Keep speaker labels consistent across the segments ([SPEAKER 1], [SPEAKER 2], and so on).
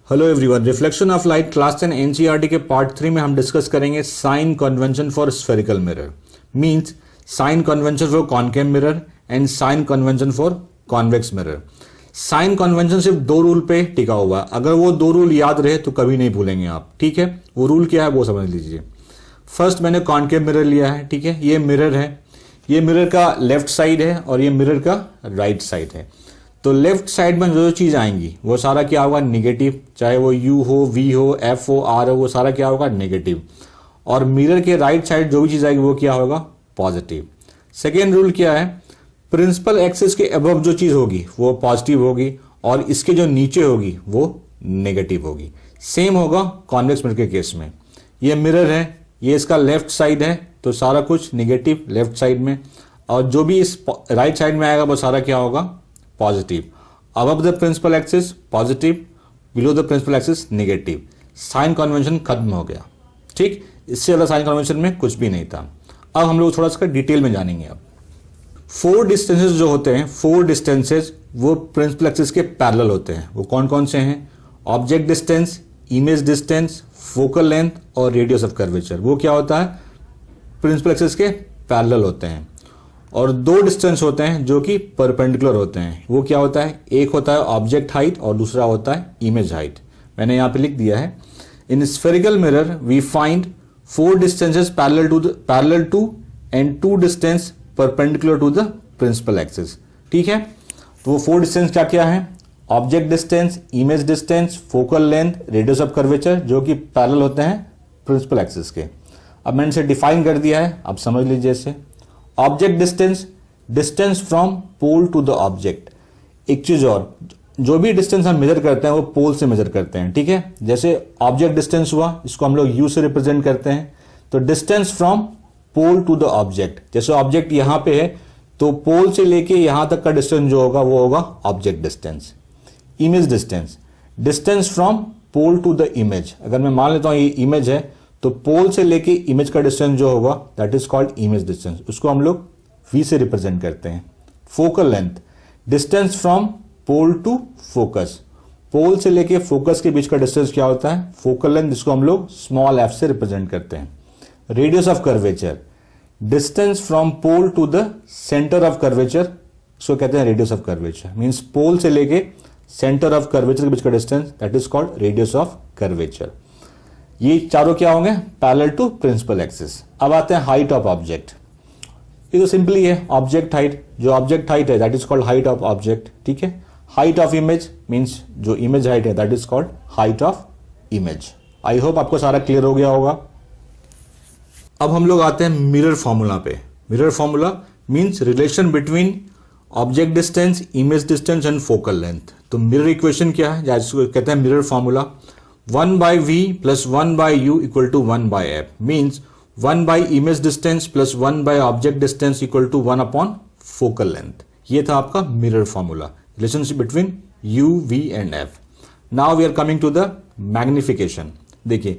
[SPEAKER 1] Hello everyone, reflection of light class 10 NCERT के part 3 में हम डिस्कस करेंगे sign convention for spherical mirror. Means sign convention for concave mirror and sign convention for convex mirror. Sign convention सिर्फ दो rule पे टिका हुआ है। अगर वो दो रूल याद रहे तो कभी नहीं भूलेंगे आप। ठीक है, वो रूल क्या है वो समझ लीजिए। फर्स्ट मैंने कॉनकेव मिरर लिया है। ठीक है, ये मिरर है, ये मिरर का लेफ्ट साइड है और ये मिरर का राइट साइड है। तो लेफ्ट साइड में जो चीज आएंगी वो सारा क्या होगा, निगेटिव। चाहे वो यू हो, वी हो, एफ हो, आर हो, वो सारा क्या होगा, नेगेटिव। और मिरर के राइट साइड जो भी चीज आएगी वो क्या होगा, पॉजिटिव। सेकेंड रूल क्या है, प्रिंसिपल एक्सिस के अबव जो चीज होगी वो पॉजिटिव होगी और इसके जो नीचे होगी वो नेगेटिव होगी। सेम होगा कॉन्वेक्स मिरर के केस में। ये मिरर है, ये इसका लेफ्ट साइड है तो सारा कुछ निगेटिव लेफ्ट साइड में, और जो भी इस राइट साइड में आएगा वो सारा क्या होगा, positive. Above the principal axis positive, below the principal axis negative. Sign convention खत्म हो गया। ठीक, इससे ज्यादा साइन कन्वेंशन में कुछ भी नहीं था। अब हम लोग थोड़ा सा डिटेल में जानेंगे। अब फोर डिस्टेंसेस जो होते हैं, फोर डिस्टेंसेस वो प्रिंसिपल एक्सिस के पैरेलल होते हैं। वो कौन कौन से हैं, object distance, image distance, focal length और रेडियस ऑफ कर्वेचर। वो क्या होता है, प्रिंसिपल एक्सिस के पैरेलल होते हैं। और दो डिस्टेंस होते हैं जो कि परपेंडिकुलर होते हैं। वो क्या होता है, एक होता है ऑब्जेक्ट हाइट और दूसरा होता है इमेज हाइट। मैंने यहां पे लिख दिया है, in spherical mirror we find four distances parallel to and two distance perpendicular to the principal axis. ठीक है, तो वो फोर डिस्टेंस क्या क्या है, object distance, image distance, focal length, radius of curvature, जो कि पैरेलल होते हैं प्रिंसिपल एक्सिस के। अब मैंने इसे डिफाइन कर दिया है, अब समझ लीजिए इसे। Object distance, distance from pole to the object. एक चीज और, जो भी डिस्टेंस हम मेजर करते हैं वो पोल से मेजर करते हैं। ठीक है, जैसे ऑब्जेक्ट डिस्टेंस हुआ, इसको हम लोग यू से रिप्रेजेंट करते हैं। तो distance from pole to the object, जैसे ऑब्जेक्ट यहां पे है तो पोल से लेके यहां तक का डिस्टेंस जो होगा वो होगा object distance. Image distance, distance from pole to the image. अगर मैं मान लेता हूं ये इमेज है तो पोल से लेके इमेज का डिस्टेंस जो होगा that is called image distance, उसको हम लोग वी से रिप्रेजेंट करते हैं। Focal length, distance from pole to focus, pole से लेके फोकस के बीच का डिस्टेंस क्या होता है, फोकल लेंथ, जिसको हम लोग स्मॉल एफ से रिप्रेजेंट करते हैं। Radius of curvature, distance from pole to the centre of curvature, इसको कहते हैं radius of curvature. Means pole से लेके सेंटर ऑफ कर्वेचर के बीच का distance that is called radius of curvature. ये चारों क्या होंगे, पैरेलल टू प्रिंसिपल एक्सिस। अब आते हैं हाइट ऑफ ऑब्जेक्ट। ये तो सिंपली है ऑब्जेक्ट हाइट, जो ऑब्जेक्ट हाइट है that is called height of object. ठीक है, हाइट ऑफ इमेज मींस जो इमेज हाइट है that is called height of image. I hope आपको सारा क्लियर हो गया होगा। अब हम लोग आते हैं मिरर फॉर्मूला पे। Mirror formula means relation between object distance, image distance and focal length. तो मिरर इक्वेशन क्या है, जिसको कहते हैं mirror formula, 1 by v plus 1 by u equal to 1 by f means 1 by image distance plus 1 by object distance equal to 1 upon focal length। ये था आपका mirror formula, relationship between u, v and f। Now we are coming to the magnification. देखिए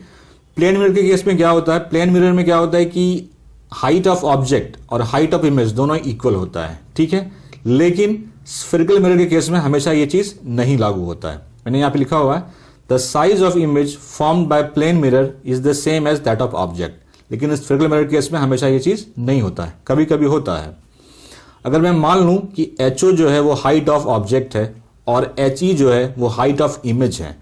[SPEAKER 1] plane mirror के case में क्या होता है, plane mirror में क्या होता है कि हाइट ऑफ ऑब्जेक्ट और हाइट ऑफ इमेज दोनों इक्वल होता है। ठीक है, लेकिन स्फेरिकल मिरर के केस में हमेशा ये चीज नहीं लागू होता है। मैंने यहां पे लिखा हुआ है The size of image formed by plane mirror is the same as that of object। लेकिन इस स्फेरिकल मिरर केस में हमेशा ये चीज नहीं होता है, कभी कभी होता है। अगर मैं मान लूं कि HO जो है वो हाइट ऑफ ऑब्जेक्ट है और HE जो है वो हाइट ऑफ इमेज है,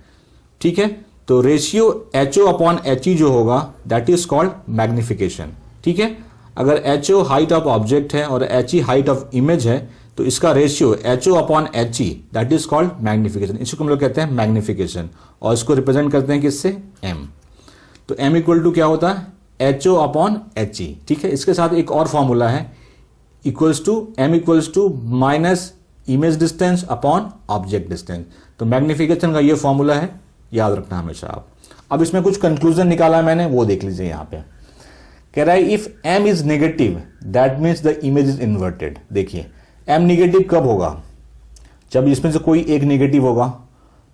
[SPEAKER 1] ठीक है, तो रेशियो HO अपॉन HE जो होगा दैट इज कॉल्ड मैग्निफिकेशन। ठीक है, अगर HO हाइट ऑफ ऑब्जेक्ट है और HE हाइट ऑफ इमेज है तो इसका ratio HO upon HE that is called magnification. इसको हम लोग कहते हैं मैग्निफिकेशन और इसको रिप्रेजेंट करते हैं किससे, M। तो M इक्वल टू क्या होता है, HO अपॉन HE। ठीक है, इसके साथ एक और फॉर्मूला है, equals to M equals to minus image distance upon object distance. तो मैग्निफिकेशन का ये फॉर्मूला है, याद रखना हमेशा आप। अब इसमें कुछ कंक्लूजन निकाला है मैंने, वो देख लीजिए। यहां पे कह रहा है if M is negative that means the image is inverted. देखिए M निगेटिव कब होगा, जब इसमें से कोई एक निगेटिव होगा।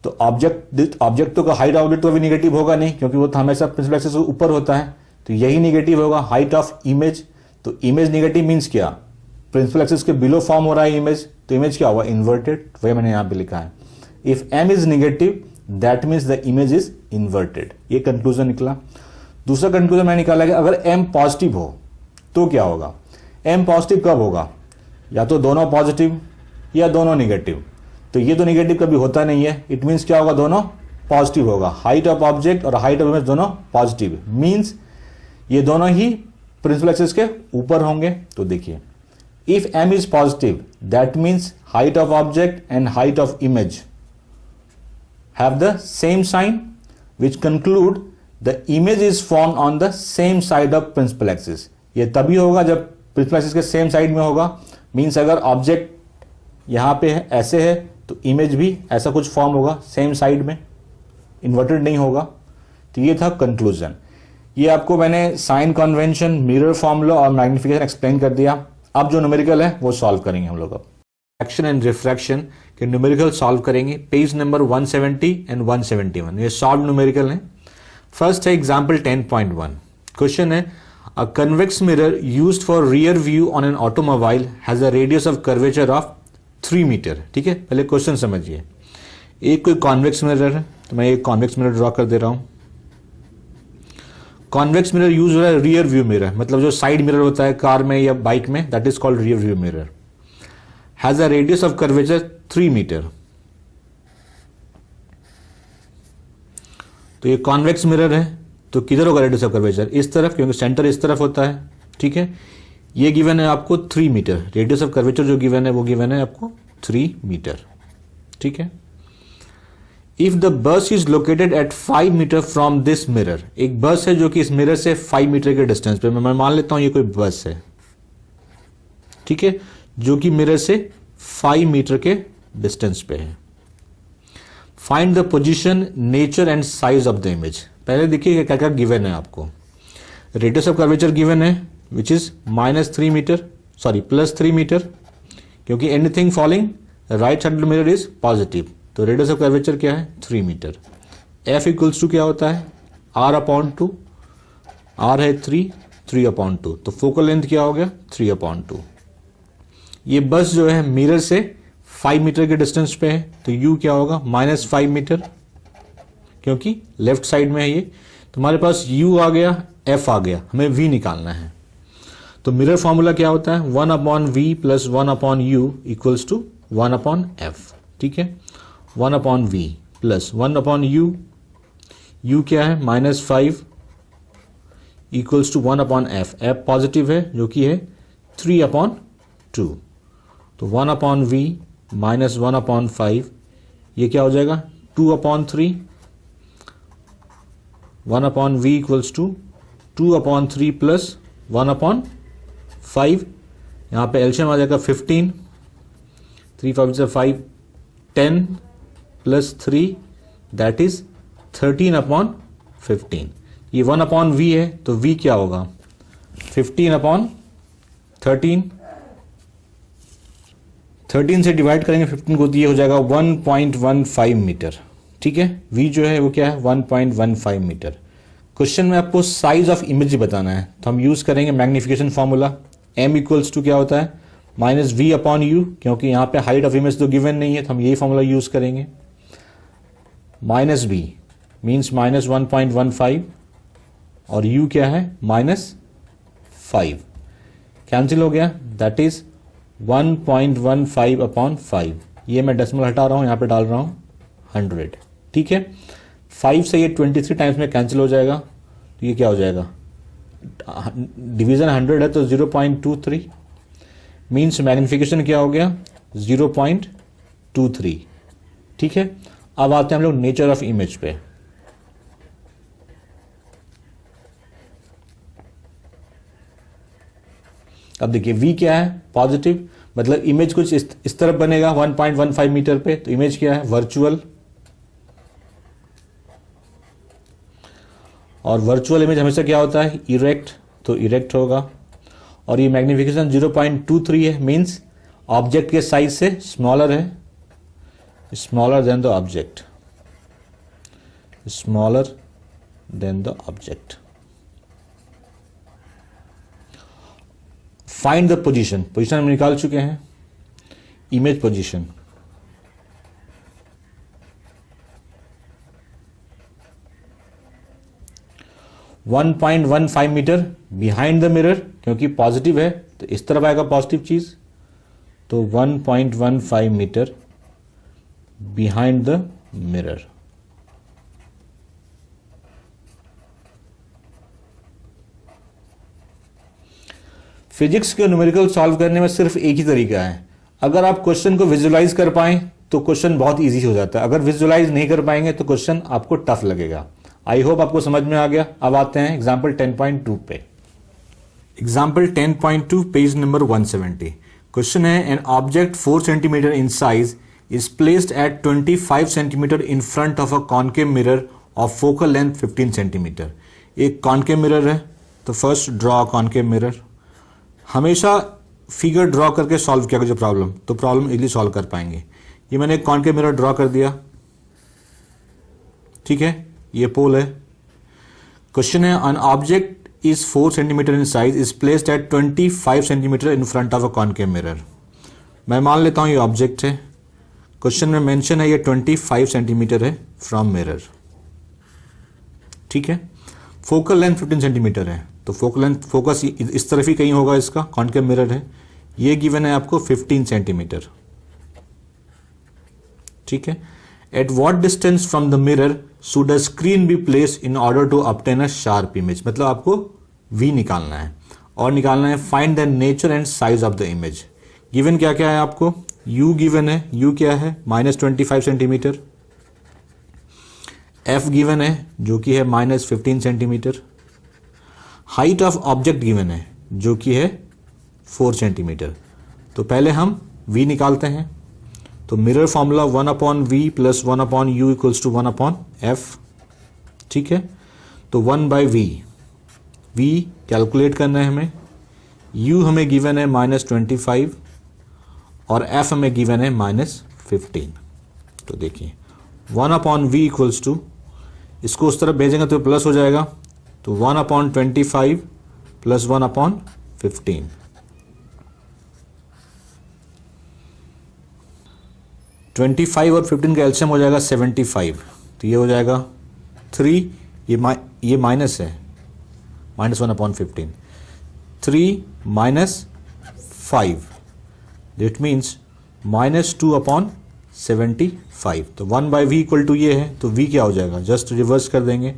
[SPEAKER 1] तो ऑब्जेक्ट तो हाइट ऑब्जेक्ट तो भी निगेटिव होगा नहीं, क्योंकि वो तो हमेशा प्रिंसिपल एक्सिस से ऊपर होता है, तो यही निगेटिव होगा हाइट ऑफ इमेज। तो इमेज निगेटिव मींस क्या, प्रिंसिपल एक्सिस के बिलो फॉर्म हो रहा है इमेज, तो इमेज क्या होगा, इन्वर्टेड। वही मैंने यहां पे लिखा है, if M is negative that means the image is inverted. ये कंक्लूजन निकला। दूसरा कंक्लूजन मैंने निकाला कि अगर m पॉजिटिव हो तो क्या होगा। m पॉजिटिव कब होगा, या तो दोनों पॉजिटिव या दोनों नेगेटिव। तो ये तो नेगेटिव कभी होता नहीं है, इट मीन्स क्या होगा, दोनों पॉजिटिव होगा। हाइट ऑफ ऑब्जेक्ट और हाइट ऑफ इमेज दोनों पॉजिटिव, मीन्स ये दोनों ही प्रिंसिपल एक्सिस के ऊपर होंगे। तो देखिए, if m is positive that means height of object and height of image have the same sign, which conclude the image is formed on the same side of principal axis। ये तभी होगा जब principal axis के same side में होगा, means अगर object यहां पे है, ऐसे है, तो इमेज भी ऐसा कुछ फॉर्म होगा सेम साइड में, इन्वर्टेड नहीं होगा। तो ये था कंक्लूजन। ये आपको मैंने साइन कन्वेंशन, मिरर फॉर्मूला और मैग्निफिकेशन एक्सप्लेन कर दिया। अब जो न्यूमेरिकल है वो सॉल्व करेंगे हम लोग। अब एक्शन एंड रिफ्रैक्शन के न्यूमेरिकल सॉल्व करेंगे, पेज नंबर 170 एंड 171। ये सॉल्व न्यूमेरिकल है। फर्स्ट है एग्जांपल 10.1। क्वेश्चन है, a convex mirror used for rear view on an automobile has a radius of curvature of 3 metre. ठीक है, पहले क्वेश्चन समझिए। एक कोई कॉन्वेक्स मिरर है, तो मैं एक कॉन्वेक्स मिरर ड्रॉ कर दे रहा हूं। कॉन्वेक्स मिरर यूज हो रहा है रियर व्यू मिरर, मतलब जो साइड मिरर होता है कार में या बाइक में, that is called rear view mirror. Has a radius of curvature 3 metre. तो ये कॉन्वेक्स मिरर है, तो किधर होगा रेडियस ऑफ कर्वेचर, इस तरफ, क्योंकि सेंटर इस तरफ होता है। ठीक है, ये गिवन है आपको 3 मीटर। रेडियस ऑफ कर्वेचर जो गिवन है वो गिवन है आपको 3 मीटर। ठीक है, if the bus is located at 5 metre from this mirror, एक बस है जो कि इस मिरर से 5 मीटर के डिस्टेंस पे, मैं मान लेता हूं ये कोई बस है। ठीक है, जो कि मिरर से 5 मीटर के डिस्टेंस पे है। Find the position, nature and size of the image. पहले देखिए क्या क्या गिवन है आपको। रेडियस ऑफ कर्वेचर गिवन है which is -3 metre, sorry +3 metre, क्योंकि anything following right side mirror is positive. तो रेडियस ऑफ कर्वेचर क्या है, 3 मीटर। एफ इक्वल्स टू क्या होता है, r/2। r है 3/2, तो फोकल लेंथ क्या हो गया, 3/2। ये बस जो है मिरर से 5 मीटर के डिस्टेंस पे है, तो u क्या होगा, -5 मीटर, क्योंकि लेफ्ट साइड में है ये। तुम्हारे पास u आ गया, f आ गया, हमें v निकालना है। तो मिरर फॉर्मूला क्या होता है, 1/v + 1/u = 1/f। ठीक है, 1/v + 1/u, u क्या है, -5 = 1/f। f पॉजिटिव है जो कि है 3/2। तो 1/v - 1/5, ये क्या हो जाएगा, 2/3। 1/v = 2/3 + 1/5। यहाँ पे एलसीएम आ जाएगा 15, 3 5 5, 10 + 3 दैट इज 13/15। ये 1/v है, तो v क्या होगा, 15/13। 13 से डिवाइड करेंगे 15 को, तो ये हो जाएगा 1.15 मीटर। ठीक है, v जो है वो क्या है, 1.15 मीटर। क्वेश्चन में आपको साइज ऑफ इमेज बताना है, तो हम यूज करेंगे मैग्निफिकेशन फॉर्मूला। m = क्या होता है, -v/u, क्योंकि यहाँ पे हाइट ऑफ इमेज तो गिवन नहीं है, तो हम यही फॉर्मूला यूज करेंगे। -v मीन्स -1.15 और u क्या है, -5, कैंसिल हो गया, दैट इज 1.15/5। ये मैं डेसिमल हटा रहा हूं, यहां पे डाल रहा हूं 100। ठीक है, 5 से ये 23 टाइम्स में कैंसिल हो जाएगा, तो ये क्या हो जाएगा, डिवीजन 100 है तो 0.23, मीन्स मैग्निफिकेशन क्या हो गया, 0.23। ठीक है, अब आते हैं हम लोग नेचर ऑफ इमेज पे। अब देखिए v क्या है, पॉजिटिव, मतलब इमेज कुछ इस तरफ बनेगा 1.15 मीटर पे, तो इमेज क्या है, वर्चुअल। और वर्चुअल इमेज हमेशा क्या होता है, इरेक्ट, तो इरेक्ट होगा। और ये मैग्निफिकेशन 0.23 है, मीन्स ऑब्जेक्ट के साइज से स्मॉलर है, smaller than the object, smaller than the object. Find the position, position हम निकाल चुके हैं, image position. 1.15 metre behind the mirror, क्योंकि पॉजिटिव है तो इस तरफ आएगा पॉजिटिव चीज, तो 1.15 metre behind the mirror. Physics के न्यूमेरिकल सॉल्व करने में सिर्फ एक ही तरीका है, अगर आप क्वेश्चन को विजुलाइज कर पाएं तो क्वेश्चन बहुत इजी हो जाता है, अगर विजुलाइज नहीं कर पाएंगे तो क्वेश्चन आपको टफ लगेगा। आई होप आपको समझ में आ गया। अब आते हैं एग्जाम्पल 10.2 पे। Example 10.2 page number 170। क्वेश्चन है, an object 4 centimetre in size is placed at 25 cm in front of a concave mirror of focal length 15 cm। एक कॉन्केव मिरर है, तो फर्स्ट ड्रॉ कॉन्केव मिरर। हमेशा फिगर ड्रॉ करके solve किया जो problem, तो problem easily solve कर पाएंगे। ये मैंने एक कॉन्केव मिरर ड्रॉ कर दिया, ठीक है, ये पोल है। क्वेश्चन है, an object is 4 cm in size is placed at 25 cm in front of a concave mirror। मैं मान लेता हूं ये ऑब्जेक्ट है, क्वेश्चन में मेंशन है ये 25 सेंटीमीटर है फ्रॉम मिरर, ठीक है। फोकल लेंथ 15 सेंटीमीटर है, तो फोकल लेंथ फोकस इस तरफ ही कहीं होगा, इसका कॉन्केव मिरर है। ये गिवन है आपको 15 सेंटीमीटर, ठीक है। At what distance from the mirror should a screen be placed in order to obtain a sharp image. मतलब आपको वी निकालना है और निकालना है find the nature and size of the image. Given क्या क्या है आपको, u गिवन है, u क्या है -25 सेंटीमीटर, f गिवन है जो कि है -15 centimetre, height of object given है जो कि है 4 सेंटीमीटर। तो पहले हम v निकालते हैं, तो mirror formula 1/v + 1/u = 1/f, ठीक है। तो 1/v, v कैलकुलेट करना है हमें, u हमें गिवन है -25 और f हमें गिवन है -15। तो देखिए 1/v = इसको उस तरफ भेजेंगे तो प्लस हो जाएगा, तो 1/25 + 1/15। ट्वेंटी 25 और 15 का एलसीएम हो जाएगा 75, तो ये हो जाएगा 3, ये माइनस है, -1/15, 3 - 5 That means -2/75। तो 1/v = ये है, तो v क्या हो जाएगा, जस्ट रिवर्स कर देंगे,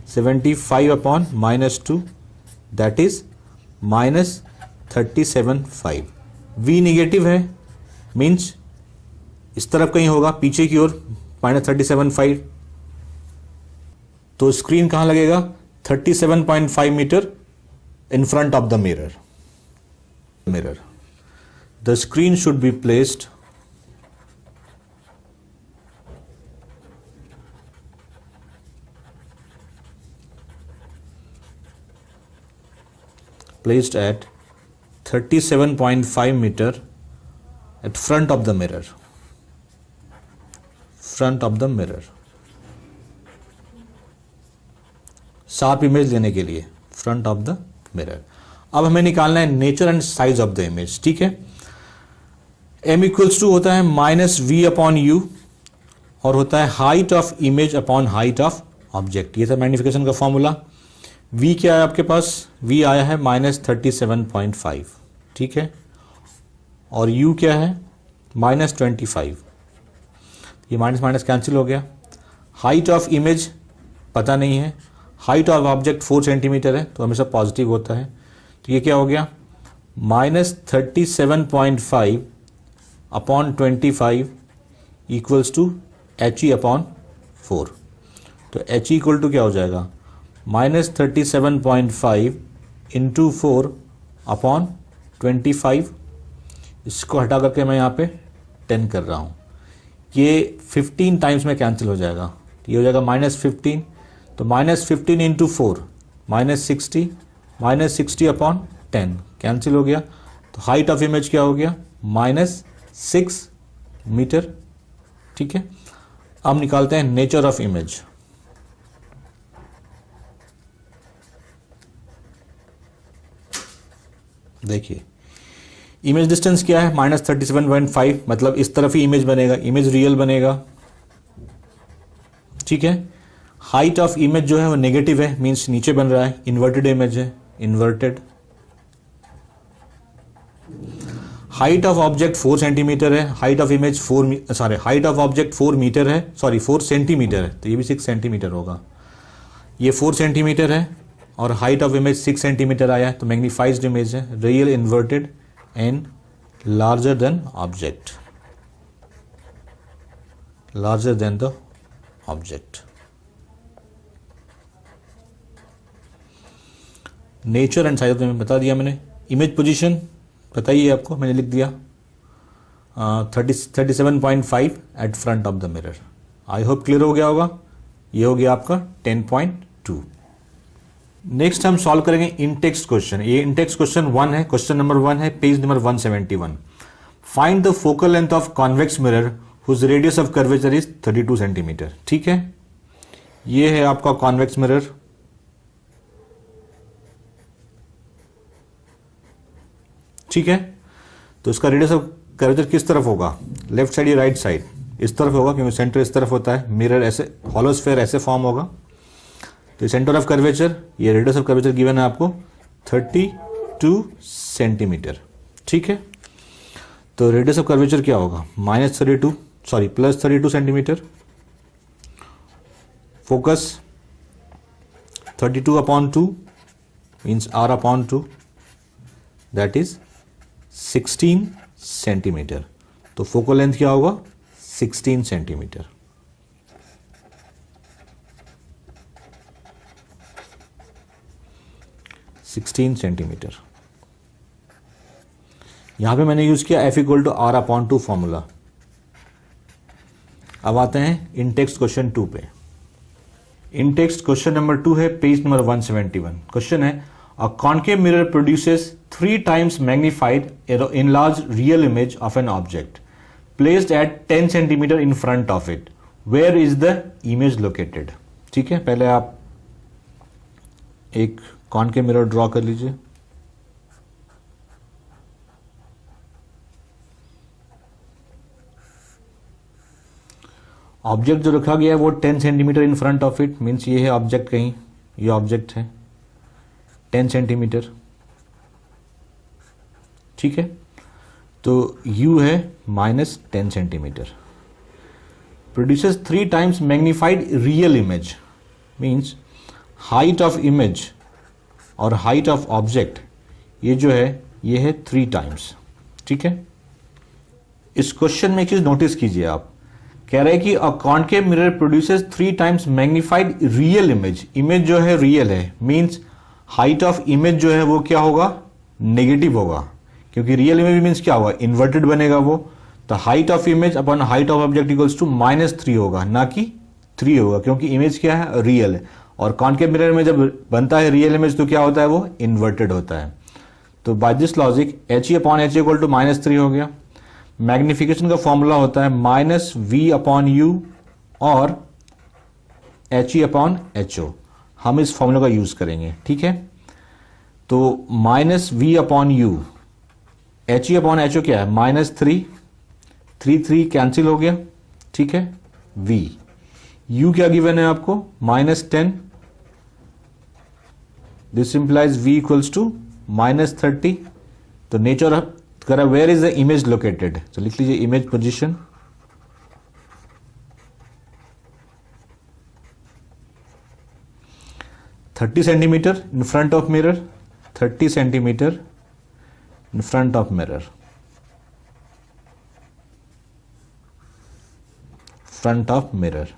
[SPEAKER 1] 75/-2 दैट इज -37.5। v निगेटिव है, मीन्स इस तरफ कहीं होगा, पीछे की ओर -37.5। तो स्क्रीन कहां लगेगा, 37.5 metre in front of the mirror. The screen should be placed at 37.5 meter at front of the mirror, sharp image लेने के लिए फ्रंट ऑफ द मिरर। अब हमें निकालना है nature and size of the image, ठीक है। m = होता है -v/u और होता है height of image upon height of object. ये था मैग्निफिकेशन का फॉर्मूला। v क्या है आपके पास, v आया है -37.5, ठीक है, और u क्या है -25। ये माइनस माइनस कैंसिल हो गया। हाइट ऑफ इमेज पता नहीं है, हाइट ऑफ ऑब्जेक्ट 4 सेंटीमीटर है, तो हमेशा पॉजिटिव होता है। तो ये क्या हो गया, -37.5 अपॉन 25 = He/4। तो He = क्या हो जाएगा, -37.5 × 4 अपॉन 25। इसको हटा करके मैं यहाँ पे 10 कर रहा हूँ, ये 15 टाइम्स में कैंसिल हो जाएगा, ये हो जाएगा -15। तो -15 × 4 -60 अपॉन 10 कैंसिल हो गया। तो हाइट ऑफ इमेज क्या हो गया, -6 मीटर, ठीक है। अब निकालते हैं नेचर ऑफ इमेज। देखिए इमेज डिस्टेंस क्या है, -37.5, मतलब इस तरफ ही इमेज बनेगा, इमेज रियल बनेगा, ठीक है। हाइट ऑफ इमेज जो है वो नेगेटिव है, मीन्स नीचे बन रहा है, इन्वर्टेड इमेज है, inverted. Height of object 4 centimetre है, height of image height of object 4 metre है, 4 सेंटीमीटर है, तो ये भी 6 सेंटीमीटर होगा। ये 4 सेंटीमीटर है और हाइट ऑफ इमेज 6 सेंटीमीटर आया है, तो मैग्नीफाइज्ड इमेज है, real, inverted and larger than object, larger than the object. Nature and size में बता दिया मैंने। इमेज पोजीशन बताइए आपको, मैंने लिख दिया 37.5 at front of the mirror. I hope clear हो गया होगा। ये हो गया आपका 10.2। नेक्स्ट हम सॉल्व करेंगे इन टेक्स्ट क्वेश्चन। ये इन टेक्स्ट क्वेश्चन 1 है, क्वेश्चन नंबर 1 है, page number 171। Find the focal length of convex mirror whose radius of curvature is 32 centimetre. ठीक है, ये है आपका कॉन्वेक्स मिरर। ठीक है, तो इसका रेडियस ऑफ कर्वेचर किस तरफ होगा, लेफ्ट साइड या राइट साइड? इस तरफ होगा, क्योंकि सेंटर इस तरफ होता है। मिरर ऐसे हॉलो स्फीयर ऐसे फॉर्म होगा, तो सेंटर ऑफ कर्वेचर, ये रेडियस ऑफ कर्वेचर गिवन है आपको 32 सेंटीमीटर। ठीक है, तो रेडियस ऑफ कर्वेचर क्या होगा, plus 32 centimetre. Focus 32/2 means R/2, that is 16 centimetre. तो फोकल लेंथ क्या होगा, 16 सेंटीमीटर। यहां पे मैंने यूज किया F = R/2 फॉर्मूला। अब आते हैं इन टेक्स्ट क्वेश्चन 2 पे। इन टेक्स्ट क्वेश्चन नंबर 2 है, पेज नंबर 171। क्वेश्चन है, a concave mirror produces 3 times magnified enlarged real image of an object placed at 10 centimeter in front of it. Where is the image located? ठीक है, पहले आप एक concave mirror draw कर लीजिए। Object जो रखा गया है वो 10 centimetre in front of it, means ये है ऑब्जेक्ट, कहीं ये ऑब्जेक्ट है 10 सेंटीमीटर। ठीक है, तो U है -10 centimetre. Produces 3 times magnified real image, means height of image और हाइट ऑफ ऑब्जेक्ट ये जो है ये है 3 टाइम्स। ठीक है, इस क्वेश्चन में एक चीज नोटिस कीजिए आप, कह रहे हैं कि a concave mirror produces 3 times magnified real image. Image जो है रियल है, मीन्स हाइट ऑफ इमेज जो है वो क्या होगा, नेगेटिव होगा, क्योंकि रियल इमेज मीन्स क्या होगा, इन्वर्टेड बनेगा वो। तो height of image upon height of object equals to -3 होगा, ना कि 3 होगा, क्योंकि इमेज क्या है, रियल है। और कॉन्केव मिरर में जब बनता है रियल इमेज तो क्या होता है, वो इन्वर्टेड होता है। तो बाय दिस लॉजिक HE/HA = -3 हो गया। मैग्निफिकेशन का फॉर्मूला होता है -V/U और HE/HO। हम इस फॉर्मूला का यूज करेंगे। ठीक है, तो -V/U, HE/HO क्या है, -3, 3 कैंसिल हो गया। ठीक है, V, U क्या गिवन है आपको, -10, दिस इंप्लाइज V = -30। तो नेचर करा, where is the image located, तो लिख लीजिए image position. Thirty centimetre in front of mirror, 30 centimetre in front of mirror, front of mirror.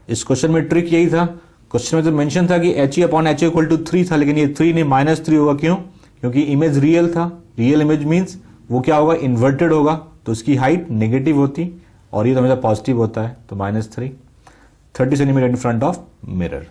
[SPEAKER 1] इस क्वेश्चन में ट्रिक यही था, क्वेश्चन में तो मेंशन था कि HE/HA = 3 था, लेकिन ये 3 नहीं -3 होगा। क्यों, क्योंकि इमेज रियल था। रियल इमेज मीन्स वो क्या होगा, इन्वर्टेड होगा, तो उसकी हाइट नेगेटिव होती और ये तो हमेशा पॉजिटिव होता है, तो -3, 30 centimetre in front of mirror.